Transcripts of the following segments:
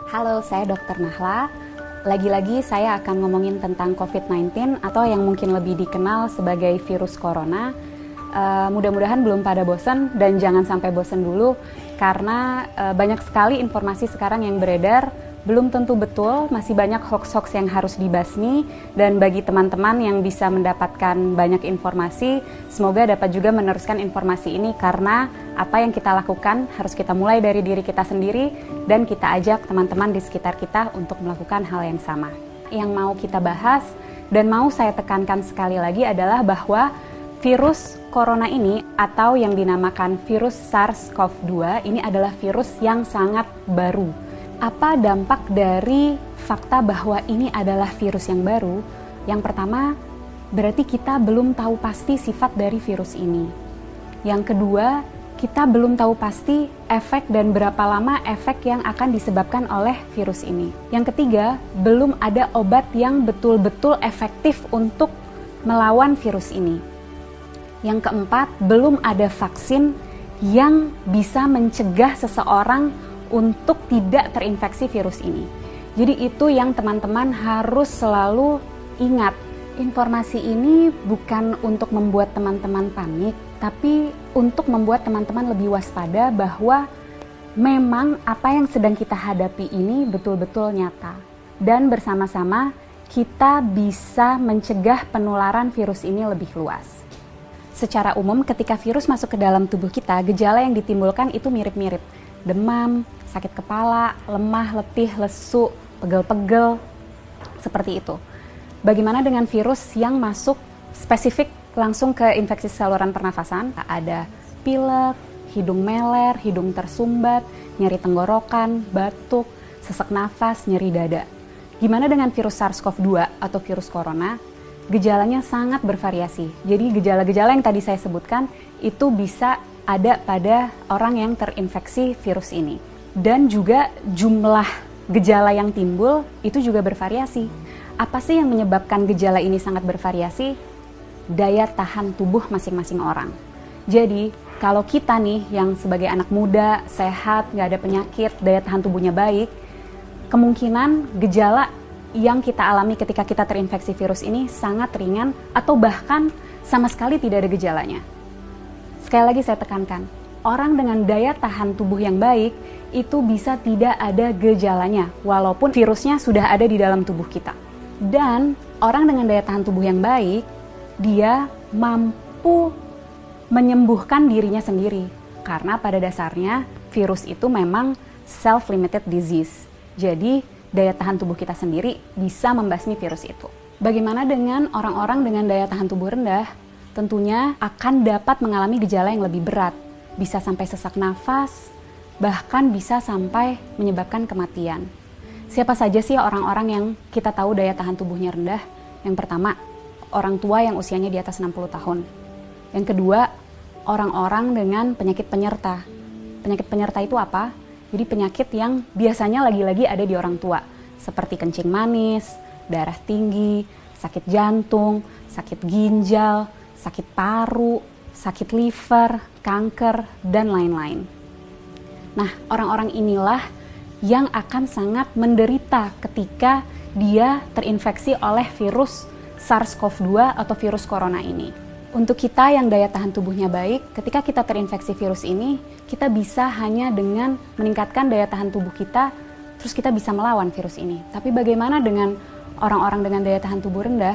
Halo, saya Dr. Nahla. Lagi-lagi saya akan ngomongin tentang COVID-19 atau yang mungkin lebih dikenal sebagai virus corona. Mudah-mudahan belum pada bosan dan jangan sampai bosan dulu karena banyak sekali informasi sekarang yang beredar. Belum tentu betul, masih banyak hoax-hoax yang harus dibasmi, dan bagi teman-teman yang bisa mendapatkan banyak informasi, semoga dapat juga meneruskan informasi ini karena apa yang kita lakukan harus kita mulai dari diri kita sendiri dan kita ajak teman-teman di sekitar kita untuk melakukan hal yang sama. Yang mau kita bahas dan mau saya tekankan sekali lagi adalah bahwa virus corona ini atau yang dinamakan virus SARS-CoV-2 ini adalah virus yang sangat baru. Apa dampak dari fakta bahwa ini adalah virus yang baru? Yang pertama, berarti kita belum tahu pasti sifat dari virus ini. Yang kedua, kita belum tahu pasti efek dan berapa lama efek yang akan disebabkan oleh virus ini. Yang ketiga, belum ada obat yang betul-betul efektif untuk melawan virus ini. Yang keempat, belum ada vaksin yang bisa mencegah seseorang untuk tidak terinfeksi virus ini. Jadi itu yang teman-teman harus selalu ingat. Informasi ini bukan untuk membuat teman-teman panik, tapi untuk membuat teman-teman lebih waspada bahwa memang apa yang sedang kita hadapi ini betul-betul nyata. Dan bersama-sama kita bisa mencegah penularan virus ini lebih luas. Secara umum ketika virus masuk ke dalam tubuh kita, gejala yang ditimbulkan itu mirip-mirip. Demam, sakit kepala, lemah, letih, lesu, pegel-pegel, seperti itu. Bagaimana dengan virus yang masuk spesifik langsung ke infeksi saluran pernafasan? Ada pilek, hidung meler, hidung tersumbat, nyeri tenggorokan, batuk, sesak nafas, nyeri dada. Gimana dengan virus SARS-CoV-2 atau virus corona? Gejalanya sangat bervariasi. Jadi gejala-gejala yang tadi saya sebutkan itu bisa ada pada orang yang terinfeksi virus ini. Dan juga jumlah gejala yang timbul itu juga bervariasi. Apa sih yang menyebabkan gejala ini sangat bervariasi? Daya tahan tubuh masing-masing orang. Jadi kalau kita nih yang sebagai anak muda, sehat, nggak ada penyakit, daya tahan tubuhnya baik, kemungkinan gejala yang kita alami ketika kita terinfeksi virus ini sangat ringan atau bahkan sama sekali tidak ada gejalanya. Sekali lagi saya tekankan, orang dengan daya tahan tubuh yang baik itu bisa tidak ada gejalanya walaupun virusnya sudah ada di dalam tubuh kita. Dan orang dengan daya tahan tubuh yang baik, dia mampu menyembuhkan dirinya sendiri karena pada dasarnya virus itu memang self-limited disease. Jadi daya tahan tubuh kita sendiri bisa membasmi virus itu. Bagaimana dengan orang-orang dengan daya tahan tubuh rendah? Tentunya akan dapat mengalami gejala yang lebih berat, bisa sampai sesak nafas, bahkan bisa sampai menyebabkan kematian. Siapa saja sih orang-orang yang kita tahu daya tahan tubuhnya rendah? Yang pertama, orang tua yang usianya di atas 60 tahun. Yang kedua, orang-orang dengan penyakit penyerta. Penyakit penyerta itu apa? Jadi penyakit yang biasanya lagi-lagi ada di orang tua, seperti kencing manis, darah tinggi, sakit jantung, sakit ginjal, sakit paru, sakit liver, kanker, dan lain-lain. Nah, orang-orang inilah yang akan sangat menderita ketika dia terinfeksi oleh virus SARS-CoV-2 atau virus corona ini. Untuk kita yang daya tahan tubuhnya baik, ketika kita terinfeksi virus ini, kita bisa hanya dengan meningkatkan daya tahan tubuh kita, terus kita bisa melawan virus ini. Tapi bagaimana dengan orang-orang dengan daya tahan tubuh rendah?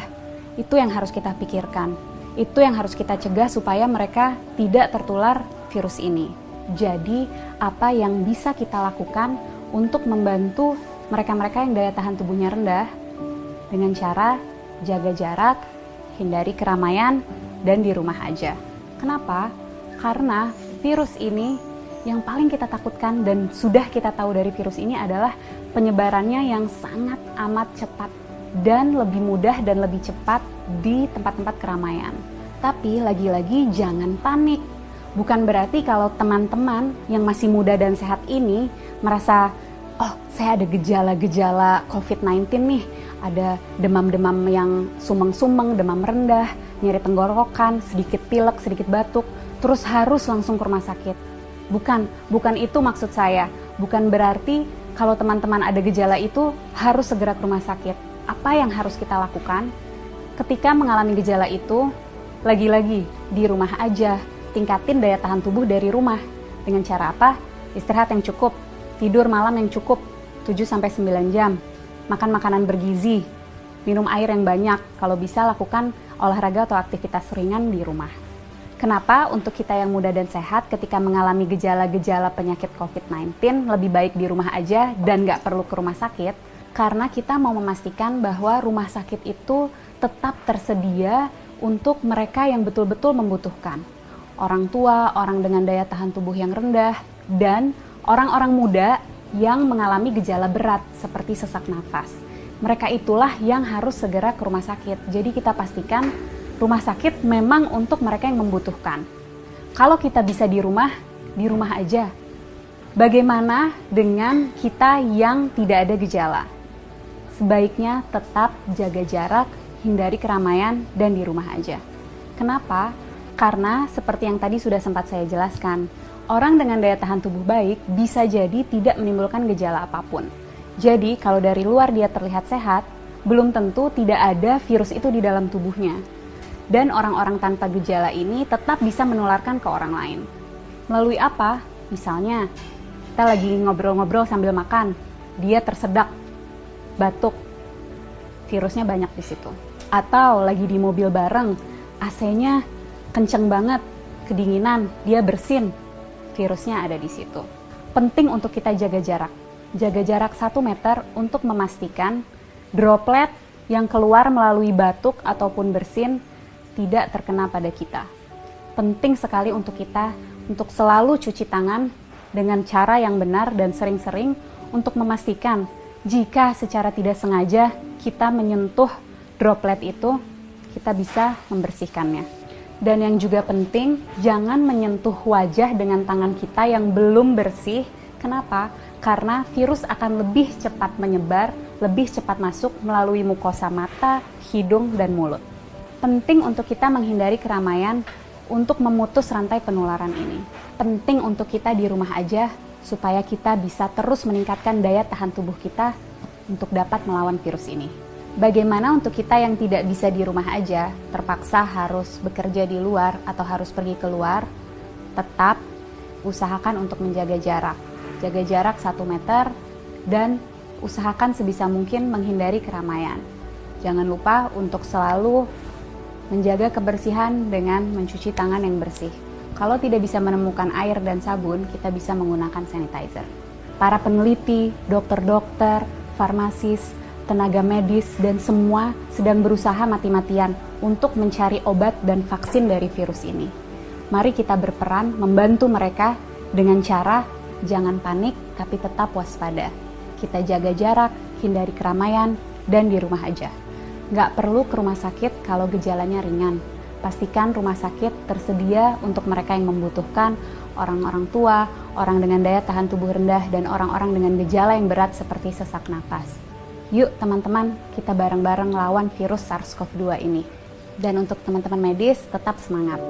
Itu yang harus kita pikirkan. Itu yang harus kita cegah supaya mereka tidak tertular virus ini. Jadi, apa yang bisa kita lakukan untuk membantu mereka-mereka yang daya tahan tubuhnya rendah? Dengan cara jaga jarak, hindari keramaian, dan di rumah aja. Kenapa? Karena virus ini yang paling kita takutkan dan sudah kita tahu dari virus ini adalah penyebarannya yang sangat amat cepat dan lebih mudah dan lebih cepat di tempat-tempat keramaian. Tapi lagi-lagi jangan panik. Bukan berarti kalau teman-teman yang masih muda dan sehat ini merasa, oh saya ada gejala-gejala COVID-19 nih, ada demam-demam yang sumeng-sumeng, demam rendah, nyeri tenggorokan, sedikit pilek, sedikit batuk, terus harus langsung ke rumah sakit. Bukan itu maksud saya. Bukan berarti Kalau teman-teman ada gejala itu, harus segera ke rumah sakit. Apa yang harus kita lakukan? Ketika mengalami gejala itu, lagi-lagi di rumah aja, tingkatin daya tahan tubuh dari rumah. Dengan cara apa? Istirahat yang cukup, tidur malam yang cukup, 7-9 jam, makan makanan bergizi, minum air yang banyak, kalau bisa lakukan olahraga atau aktivitas ringan di rumah. Kenapa untuk kita yang muda dan sehat ketika mengalami gejala-gejala penyakit COVID-19 lebih baik di rumah aja dan nggak perlu ke rumah sakit? Karena kita mau memastikan bahwa rumah sakit itu tetap tersedia untuk mereka yang betul-betul membutuhkan. Orang tua, orang dengan daya tahan tubuh yang rendah, dan orang-orang muda yang mengalami gejala berat seperti sesak nafas. Mereka itulah yang harus segera ke rumah sakit. Jadi kita pastikan rumah sakit memang untuk mereka yang membutuhkan. Kalau kita bisa di rumah aja. Bagaimana dengan kita yang tidak ada gejala? Sebaiknya tetap jaga jarak, hindari keramaian, dan di rumah aja. Kenapa? Karena seperti yang tadi sudah sempat saya jelaskan, orang dengan daya tahan tubuh baik bisa jadi tidak menimbulkan gejala apapun. Jadi kalau dari luar dia terlihat sehat, belum tentu tidak ada virus itu di dalam tubuhnya. Dan orang-orang tanpa gejala ini tetap bisa menularkan ke orang lain. Melalui apa? Misalnya, kita lagi ngobrol-ngobrol sambil makan, dia tersedak, batuk, virusnya banyak di situ. Atau lagi di mobil bareng, AC-nya kenceng banget, kedinginan, dia bersin, virusnya ada di situ. Penting untuk kita jaga jarak 1 meter untuk memastikan droplet yang keluar melalui batuk ataupun bersin tidak terkena pada kita. Penting sekali untuk kita untuk selalu cuci tangan dengan cara yang benar dan sering-sering untuk memastikan jika secara tidak sengaja kita menyentuh droplet itu, kita bisa membersihkannya. Dan yang juga penting, jangan menyentuh wajah dengan tangan kita yang belum bersih. Kenapa? Karena virus akan lebih cepat menyebar, lebih cepat masuk melalui mukosa mata, hidung, dan mulut. Penting untuk kita menghindari keramaian untuk memutus rantai penularan ini. Penting untuk kita di rumah aja supaya kita bisa terus meningkatkan daya tahan tubuh kita untuk dapat melawan virus ini. Bagaimana untuk kita yang tidak bisa di rumah aja, terpaksa harus bekerja di luar atau harus pergi keluar, tetap usahakan untuk menjaga jarak. Jaga jarak 1 meter dan usahakan sebisa mungkin menghindari keramaian. Jangan lupa untuk selalu menjaga kebersihan dengan mencuci tangan yang bersih. Kalau tidak bisa menemukan air dan sabun, kita bisa menggunakan sanitizer. Para peneliti, dokter-dokter, farmasis, tenaga medis, dan semua sedang berusaha mati-matian untuk mencari obat dan vaksin dari virus ini. Mari kita berperan membantu mereka dengan cara jangan panik tapi tetap waspada. Kita jaga jarak, hindari keramaian, dan di rumah aja. Nggak perlu ke rumah sakit kalau gejalanya ringan. Pastikan rumah sakit tersedia untuk mereka yang membutuhkan, orang-orang tua, orang dengan daya tahan tubuh rendah, dan orang-orang dengan gejala yang berat seperti sesak napas. Yuk teman-teman, kita bareng-bareng lawan virus SARS-CoV-2 ini. Dan untuk teman-teman medis, tetap semangat.